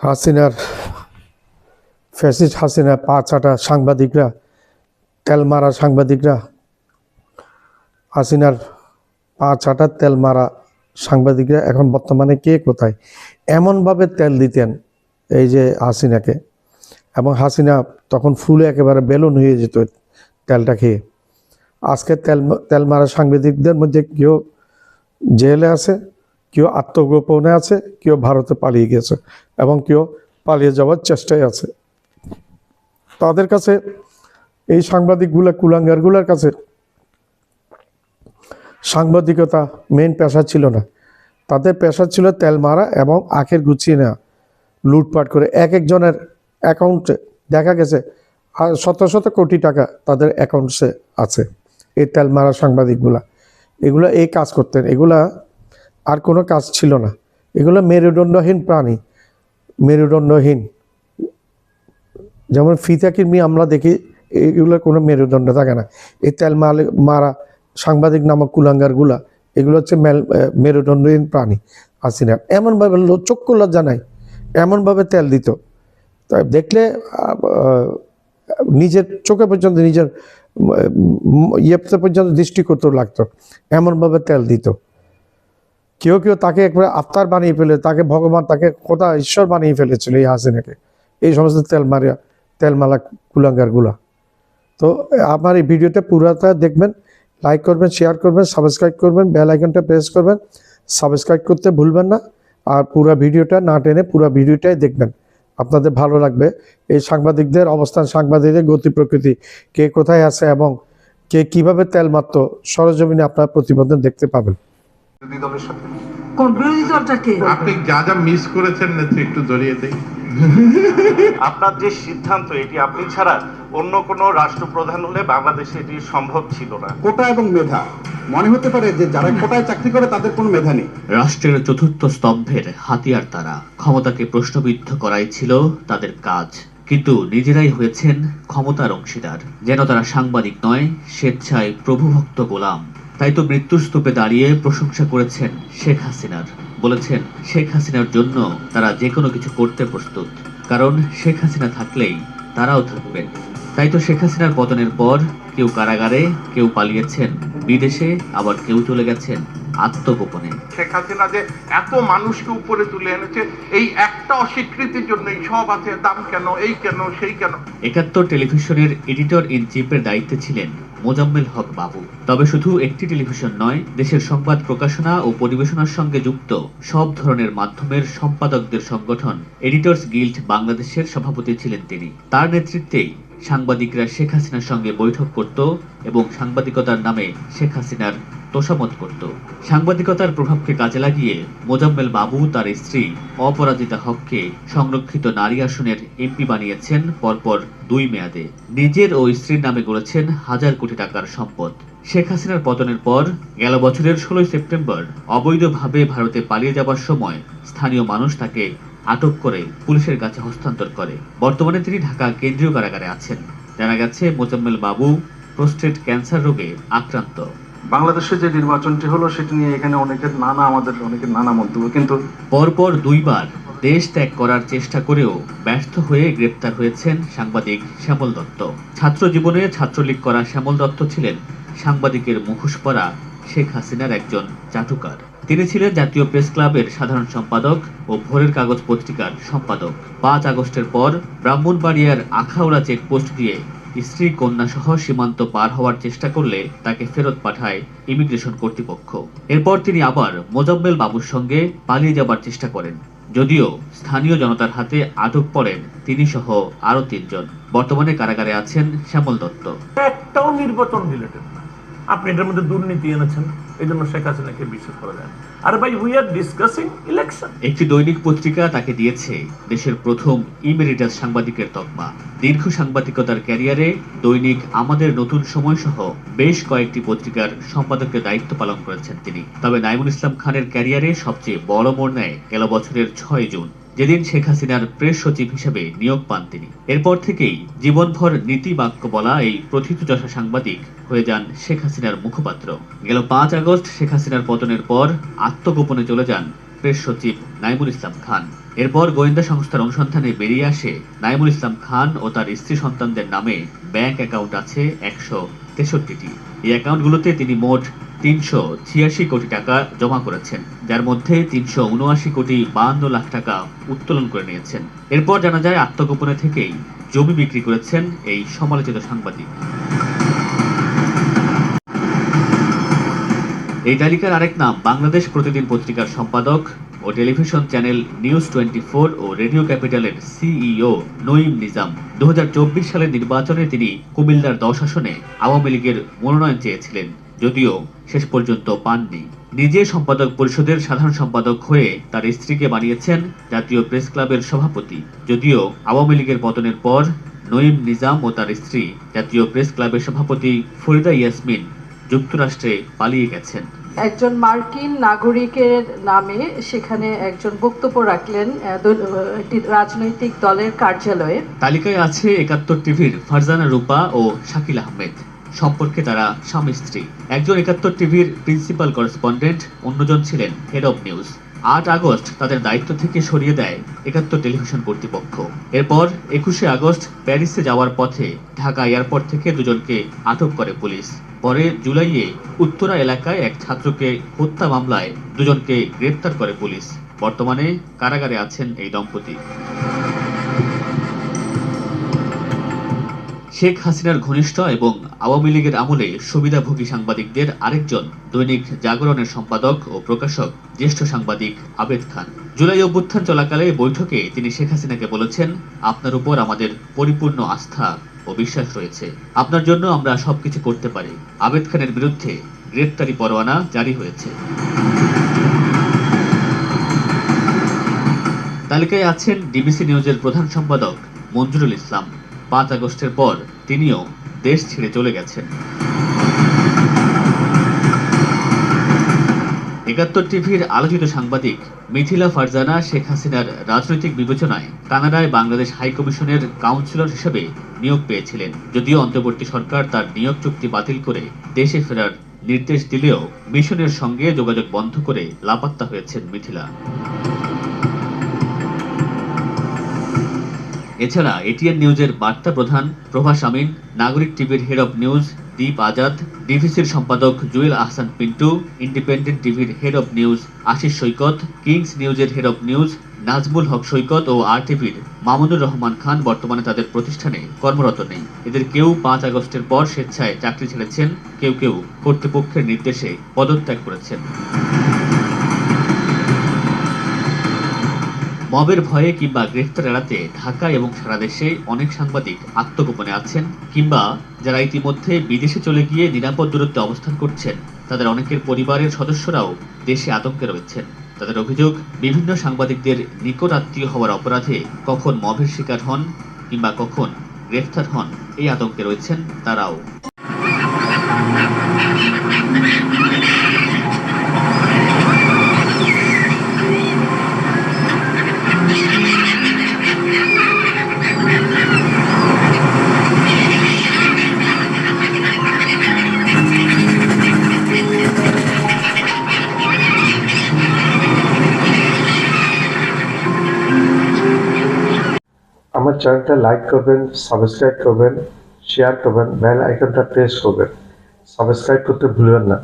হাসিনার ফ্যাসিস্ট হাসিনা পা চাটা সাংবাদিকরা, তেল মারা সাংবাদিকরা, হাসিনার পা চাটা তেল মারা সাংবাদিকরা এখন বর্তমানে কে কোথায় এমনভাবে তেল দিতেন এই যে হাসিনাকে, এবং হাসিনা তখন ফুলে একেবারে বেলুন হয়ে যেত তেলটা খেয়ে। আজকে তেল মারা সাংবাদিকদের মধ্যে কেউ জেলে আছে, কেউ আত্মগোপনে আছে, কেউ ভারতে পালিয়ে গেছে এবং কেউ পালিয়ে যাওয়ার চেষ্টায় আছে। তাদের কাছে এই সাংবাদিকগুলা, কুলাঙ্গারগুলোর কাছে সাংবাদিকতা মেন পেশা ছিল না। তাদের পেশা ছিল তেল মারা এবং আখের গুছিয়ে নেওয়া, লুটপাট করে এক একজনের অ্যাকাউন্টে দেখা গেছে শত শত কোটি টাকা তাদের অ্যাকাউন্টসে আছে। এই তেল মারা সাংবাদিকগুলা এগুলা এই কাজ করতেন, এগুলা আর কোনো কাজ ছিল না। এগুলো মেরুদণ্ডহীন প্রাণী, মেরুদণ্ডহীন। যেমন ফিতা কির্মি আমরা দেখি, এগুলোর কোনো মেরুদণ্ড থাকে না। এই তেল মারা সাংবাদিক নামক কুলাঙ্গারগুলা এগুলো হচ্ছে মেরুদণ্ডহীন প্রাণী। হাসিনা এমনভাবে চক্ষু লজ্জা নাই, এমনভাবে তেল দিত, তাই দেখলে নিজের চোখে পর্যন্ত, নিজের ইয়েতে পর্যন্ত দৃষ্টি করতে লাগতো, এমনভাবে তেল দিত। কেউ কেউ তাকে একবারে আফতার বানিয়ে ফেলে, তাকে ভগবান, তাকে খোদা, ঈশ্বর বানিয়ে ফেলেছিল এই হাসিনাকে, এই সমস্ত তেলমালা কুলাঙ্গারগুলা। তো আমার এই ভিডিওটা পুরাটা দেখবেন, লাইক করবেন, শেয়ার করবেন, সাবস্ক্রাইব করবেন, বেল আইকনটা প্রেস করবেন। সাবস্ক্রাইব করতে ভুলবেন না। আর পুরো ভিডিওটা না টেনে পুরো ভিডিওটাই দেখবেন, আপনাদের ভালো লাগবে। এই সাংবাদিকদের অবস্থান, সাংবাদিকদের গতি প্রকৃতি, কে কোথায় আছে এবং কে কিভাবে তেল মারত, সরজমিনে আপনার প্রতিবেদন দেখতে পাবেন। আপনি যা যা মিস করেছেন নেত্রী একটু জড়িয়ে দেই। আপনার যে সিদ্ধান্ত, এটি আপনি ছাড়া অন্য কোন রাষ্ট্রপ্রধান হলে বাংলাদেশে এটি সম্ভব ছিল না। কোটা এবং মেধা, মনে হতে পারে যে যারা কোটায় চাকরি করে তাদের কোনো মেধা নেই। রাষ্ট্রের চতুর্থ স্তম্ভের হাতিয়ার তারা, ক্ষমতাকে প্রশ্নবিদ্ধ করাই ছিল তাদের কাজ, কিন্তু নিজেরাই হয়েছেন ক্ষমতার অংশীদার। যেন তারা সাংবাদিক নয়, স্বেচ্ছায় প্রভুভক্ত গোলাম। তাই তো মৃত্যুর স্তূপে দাঁড়িয়ে প্রশংসা করেছেন শেখ হাসিনার, বলেছেন শেখ হাসিনার জন্য তারা যে কোনো কিছু করতে প্রস্তুত, কারণ শেখ হাসিনা থাকলেই তারাও থাকবেন। তাই তো শেখ হাসিনার পতনের পর কেউ কারাগারে, কেউ পালিয়েছেন বিদেশে, আবার কেউ চলে গেছেন আত্মগোপনে। শেখ হাসিনা যে এত মানুষকে উপরে তুলে এনেছে, এই একটা অস্বীকৃতির জন্যই সব আছে, দাম কেন, এই কেন, সেই কেন। ৭১ টেলিভিশনের এডিটর ইন চিফের দায়িত্বে ছিলেন মোজাম্মেল হক বাবু। তবে শুধু একটি টেলিভিশন নয়, দেশের সংবাদ প্রকাশনা ও পরিবেশনার সঙ্গে যুক্ত সব ধরনের মাধ্যমের সম্পাদকদের সংগঠন এডিটর্স গিল্ড বাংলাদেশের সভাপতি ছিলেন তিনি। তার নেতৃত্বেই সাংবাদিকরা শেখ হাসিনার সঙ্গে বৈঠক করত এবং সাংবাদিকতার নামে শেখ হাসিনার তোষামত করত। সাংবাদিকতার প্রভাবকে কাজে লাগিয়ে মোজাম্মেল বাবু তার স্ত্রী অপরাজিতা হককে সংরক্ষিত নারী আসনের এমপি বানিয়েছেন পরপর ২ মেয়াদে। নিজের ও স্ত্রীর নামে গড়েছেন হাজার কোটি টাকার সম্পদ। শেখ হাসিনার পতনের পর গেল বছরের ১৬ সেপ্টেম্বর অবৈধভাবে ভারতে পালিয়ে যাবার সময় স্থানীয় মানুষ তাকে আটক করে পুলিশের কাছে হস্তান্তর করে। বর্তমানে তিনি ঢাকা কেন্দ্রীয় কারাগারে আছেন। জানা গেছে মোজাম্মেল বাবু প্রোস্টেট ক্যান্সার রোগে আক্রান্ত। বাংলাদেশে যে নির্বাচনটি হলো সেটি নিয়ে এখানে অনেকের নানা মন্তব্য, কিন্তু পরপর ২ বার দেশ ত্যাগ করার চেষ্টা করেও ব্যর্থ হয়ে গ্রেপ্তার হয়েছেন সাংবাদিক শ্যামল দত্ত। ছাত্র জীবনে ছাত্রলীগ করা শ্যামল দত্ত ছিলেন সাংবাদিকের মুখোশ পরা শেখ হাসিনার একজন চাটুকার। তিনি ছিলেন জাতীয় প্রেস ক্লাবের সাধারণ সম্পাদক ও ভোরের কাগজ পত্রিকার সম্পাদক। ৫ আগস্টের পর ব্রাহ্মণবাড়িয়ার আখাউড়া চেকপোস্ট দিয়ে স্ত্রী কন্যা সহ সীমান্ত পার হওয়ার চেষ্টা করলে তাকে ফেরত পাঠায় ইমিগ্রেশন কর্তৃপক্ষ। এরপর তিনি আবার মোজাম্মেল বাবুর সঙ্গে পালিয়ে যাবার চেষ্টা করেন, যদিও স্থানীয় জনতার হাতে আটক পড়েন তিনি সহ আরো ৩ জন। বর্তমানে কারাগারে আছেন শ্যামল দত্ত। একটাও নির্বাচন রিলেটেড না, আপনি এটার মধ্যে দুর্নীতি এনেছেন, এই জন্য শেখ হাসিনাকে বিশ্বাস করা যায়। আরে ভাই, উই আর ডিসকাসিং ইলেকশন। একটি দৈনিক পত্রিকা তাকে দিয়েছে দেশের প্রথম ইমেরিটাস সাংবাদিকের তকমা। দীর্ঘ সাংবাদিকতার ক্যারিয়ারে দৈনিক আমাদের নতুন সময় সহ বেশ কয়েকটি পত্রিকার সম্পাদকের দায়িত্ব পালন করেছেন তিনি। তবে নাইমুল ইসলাম খানের ক্যারিয়ারে সবচেয়ে বড় মোড় নেয় গেল বছরের ৬ জুন, যেদিন শেখ হাসিনার প্রেস সচিব হিসেবে নিয়োগ পান তিনি। এরপর থেকেই জীবনভর নীতি বাক্য বলা এই প্রথিতযশা সাংবাদিক হয়ে যান শেখ হাসিনার মুখপাত্র। গেল ৫ আগস্ট শেখ হাসিনার পতনের পর আত্মগোপনে চলে যান প্রেস সচিব নাইমুল ইসলাম খান। এরপর গোয়েন্দা সংস্থার অনুসন্ধানে বেরিয়ে আসে নাইমুল ইসলাম খান ও তার স্ত্রী সন্তানদের নামে ব্যাংক অ্যাকাউন্ট আছে 163টি। এই অ্যাকাউন্টগুলোতে তিনি মোট 386 কোটি টাকা জমা করেছেন, যার মধ্যে 379 কোটি 52 লাখ টাকা উত্তোলন করে নিয়েছেন। এরপর জানা যায় আত্মগোপনে থেকেই জমি বিক্রি করেছেন এই সমালোচিত সাংবাদিক। এই তালিকার আরেক নাম বাংলাদেশ প্রতিদিন পত্রিকার সম্পাদক ও টেলিভিশন চ্যানেল নিউজ 24 ও রেডিও ক্যাপিটালের সিইও নঈম নিজাম। 2024 সালের নির্বাচনে তিনি কুমিল্লার 10 আসনে আওয়ামী লীগের মনোনয়ন চেয়েছিলেন, যদিও শেষ পর্যন্ত পাননি। নিজে সম্পাদক পরিষদের সাধারণ সম্পাদক হয়ে তার স্ত্রীকে বানিয়েছেন জাতীয় প্রেস ক্লাবের সভাপতি, যদিও আওয়ামী লীগের পতনের পর নঈম নিজাম ও তার স্ত্রী জাতীয় প্রেস ক্লাবের সভাপতি ফরিদা ইয়াসমিন যুক্তরাষ্ট্রে পালিয়ে গেছেন। একজন মার্কিন নাগরিকের নামে সেখানে একজন বক্তব্য রাখলেন একটি রাজনৈতিক দলের কার্যালয়ে। তালিকায় আছে 71 টিভির ফারজানা রূপা ও শাকিল আহমেদ। সম্পর্কে তারা স্বামী স্ত্রী। একজন 71 টিভির প্রিন্সিপাল করেসপন্ডেন্ট, অন্যজন ছিলেন হেড অব নিউজ। 8 আগস্ট তাদের দায়িত্ব থেকে সরিয়ে দেয় 71 টেলিভিশন কর্তৃপক্ষ। এরপর 21শে আগস্ট প্যারিসে যাওয়ার পথে ঢাকা এয়ারপোর্ট থেকে দুজনকে আটক করে পুলিশ। পরে জুলাইয়ে উত্তরা এলাকায় এক ছাত্রকে হত্যা মামলায় দুজনকে গ্রেপ্তার করে পুলিশ। বর্তমানে কারাগারে আছেন এই দম্পতি। শেখ হাসিনার ঘনিষ্ঠ এবং আওয়ামী লীগের আমলে সুবিধাভোগী সাংবাদিকদের আরেকজন দৈনিক জাগরণের সম্পাদক ও প্রকাশক জ্যেষ্ঠ সাংবাদিক আবেদ খান। জুলাই অভ্যুত্থান চলাকালে বৈঠকে তিনি শেখ হাসিনাকে বলেছেন, আপনার উপর আমাদের পরিপূর্ণ আস্থা ও বিশ্বাস রয়েছে, আপনার জন্য আমরা সবকিছু করতে পারি। আবেদ খানের বিরুদ্ধে গ্রেপ্তারি পরোয়ানা জারি হয়েছে। তালিকায় আছেন ডিবিসি নিউজের প্রধান সম্পাদক মঞ্জুরুল ইসলাম। 5 আগস্টের পর তিনিও দেশ ছেড়ে চলে গেছেন। 71 টিভির আলোচিত সাংবাদিক মিথিলা ফারজানা শেখ হাসিনার রাজনৈতিক বিবেচনায় কানাডায় বাংলাদেশ হাইকমিশনের কাউন্সিলর হিসেবে নিয়োগ পেয়েছিলেন, যদিও অন্তর্বর্তী সরকার তার নিয়োগ চুক্তি বাতিল করে দেশে ফেরার নির্দেশ দিলেও মিশনের সঙ্গে যোগাযোগ বন্ধ করে লাপাত্তা হয়েছেন মিথিলা। এছাড়া এটিএন নিউজের বার্তা প্রধান প্রভাস আমিন, নাগরিক টিভির head of news Deep Azad, ডিভিসির সম্পাদক জুয়েল আহসান পিন্টু, ইন্ডিপেন্ডেন্ট টিভির head of news Ashish Saikat, Kings নিউজের head of news Nazmul Haque Saikat ও আর টিভির মামুনুর রহমান খান বর্তমানে তাদের প্রতিষ্ঠানে কর্মরত নেই। এদের কেউ 5 আগস্টের পর স্বেচ্ছায় চাকরি ছেড়েছেন, কেউ কেউ কর্তৃপক্ষের নির্দেশে পদত্যাগ করেছেন। মবের ভয়ে কিংবা গ্রেফতার এড়াতে ঢাকা এবং সারা দেশে অনেক সাংবাদিক আত্মগোপনে আছেন, কিংবা যারা ইতিমধ্যে বিদেশে চলে গিয়ে নিরাপদ দূরত্বে অবস্থান করছেন, তাদের অনেকের পরিবারের সদস্যরাও দেশে আতঙ্কে রয়েছেন। তাদের অভিযোগ, বিভিন্ন সাংবাদিকদের নিকট আত্মীয় হওয়ার অপরাধে কখন মবের শিকার হন কিংবা কখন গ্রেফতার হন, এই আতঙ্কে রয়েছেন তারাও। আমার চ্যানেলটা লাইক করবেন, সাবস্ক্রাইব করবেন, শেয়ার করবেন, বেল আইকনটা প্রেস করবেন। সাবস্ক্রাইব করতে ভুলবেন না।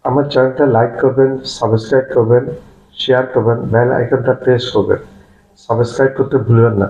আমার চ্যানেলটা লাইক করবেন, সাবস্ক্রাইব করবেন, শেয়ার করবেন, বেল আইকনটা প্রেস করবেন। সাবস্ক্রাইব করতে ভুলবেন না।